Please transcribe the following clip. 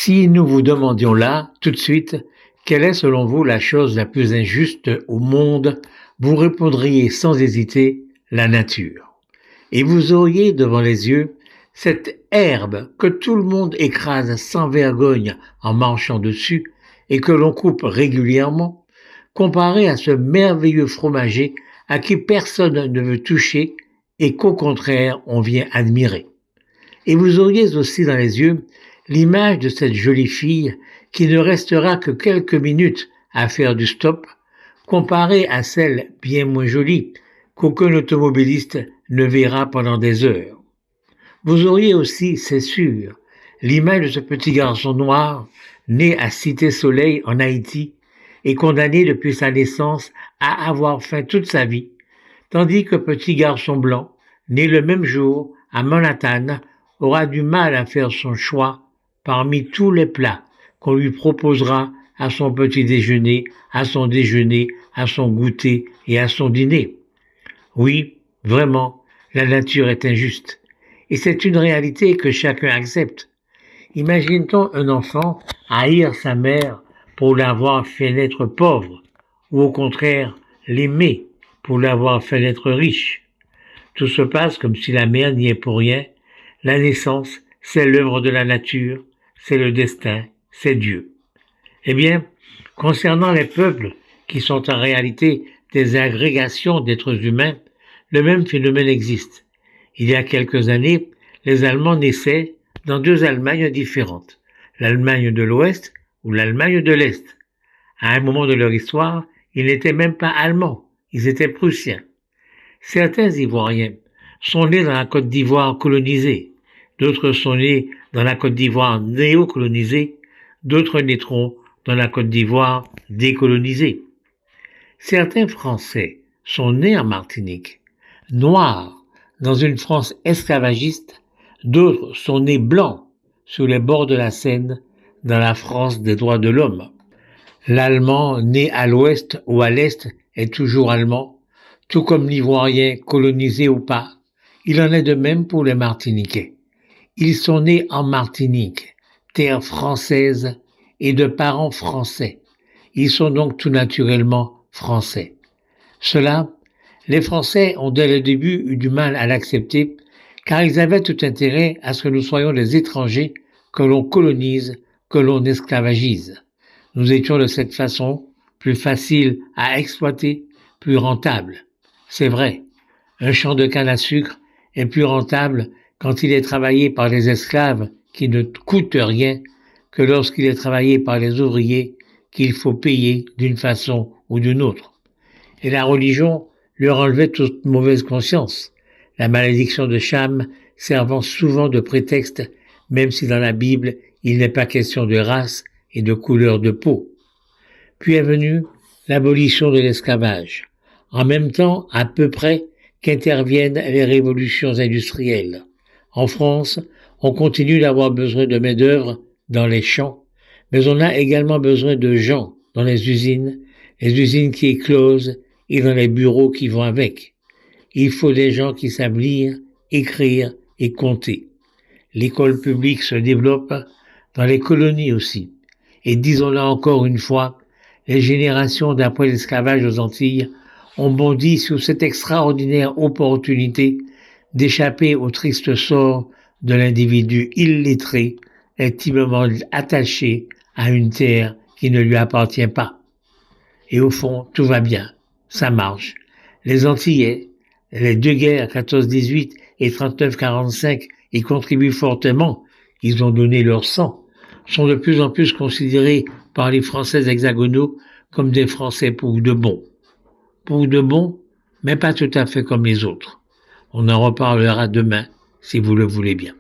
Si nous vous demandions là, tout de suite, quelle est selon vous la chose la plus injuste au monde, vous répondriez sans hésiter la nature. Et vous auriez devant les yeux cette herbe que tout le monde écrase sans vergogne en marchant dessus et que l'on coupe régulièrement, comparée à ce merveilleux fromager à qui personne ne veut toucher et qu'au contraire on vient admirer. Et vous auriez aussi dans les yeux l'image de cette jolie fille qui ne restera que quelques minutes à faire du stop, comparée à celle bien moins jolie qu'aucun automobiliste ne verra pendant des heures. Vous auriez aussi, c'est sûr, l'image de ce petit garçon noir, né à Cité-Soleil en Haïti et condamné depuis sa naissance à avoir faim toute sa vie, tandis que petit garçon blanc, né le même jour à Manhattan, aura du mal à faire son choix parmi tous les plats qu'on lui proposera à son petit déjeuner, à son déjeuner, à son goûter et à son dîner. Oui, vraiment, la nature est injuste. Et c'est une réalité que chacun accepte. Imagine-t-on un enfant haïr sa mère pour l'avoir fait naître pauvre, ou au contraire l'aimer pour l'avoir fait naître riche? Tout se passe comme si la mère n'y est pour rien. La naissance, c'est l'œuvre de la nature, c'est le destin, c'est Dieu. Eh bien, concernant les peuples, qui sont en réalité des agrégations d'êtres humains, le même phénomène existe. Il y a quelques années, les Allemands naissaient dans deux Allemagnes différentes, l'Allemagne de l'Ouest ou l'Allemagne de l'Est. À un moment de leur histoire, ils n'étaient même pas allemands, ils étaient prussiens. Certains Ivoiriens sont nés dans la Côte d'Ivoire colonisée, d'autres sont nés dans la Côte d'Ivoire néocolonisée, d'autres naîtront dans la Côte d'Ivoire décolonisée. Certains Français sont nés en Martinique, noirs dans une France esclavagiste, d'autres sont nés blancs sur les bords de la Seine dans la France des droits de l'homme. L'Allemand né à l'Ouest ou à l'Est est toujours allemand, tout comme l'Ivoirien colonisé ou pas. Il en est de même pour les Martiniquais. Ils sont nés en Martinique, terre française et de parents français. Ils sont donc tout naturellement français. Cela, les Français ont dès le début eu du mal à l'accepter, car ils avaient tout intérêt à ce que nous soyons des étrangers que l'on colonise, que l'on esclavagise. Nous étions de cette façon plus faciles à exploiter, plus rentables. C'est vrai, un champ de canne à sucre est plus rentable quand il est travaillé par les esclaves qui ne coûtent rien que lorsqu'il est travaillé par les ouvriers qu'il faut payer d'une façon ou d'une autre. Et la religion leur enlevait toute mauvaise conscience, la malédiction de Cham servant souvent de prétexte, même si dans la Bible il n'est pas question de race et de couleur de peau. Puis est venue l'abolition de l'esclavage, en même temps à peu près qu'interviennent les révolutions industrielles. En France, on continue d'avoir besoin de main-d'œuvre dans les champs, mais on a également besoin de gens dans les usines qui éclosent et dans les bureaux qui vont avec. Il faut des gens qui savent lire, écrire et compter. L'école publique se développe dans les colonies aussi. Et disons-le encore une fois, les générations d'après l'esclavage aux Antilles ont bondi sur cette extraordinaire opportunité d'échapper au triste sort de l'individu illettré, intimement attaché à une terre qui ne lui appartient pas. Et au fond, tout va bien, ça marche. Les Antillais, les deux guerres 14-18 et 39-45 y contribuent fortement, ils ont donné leur sang, sont de plus en plus considérés par les Français hexagonaux comme des Français pour de bon. Pour de bon, mais pas tout à fait comme les autres. On en reparlera demain, si vous le voulez bien.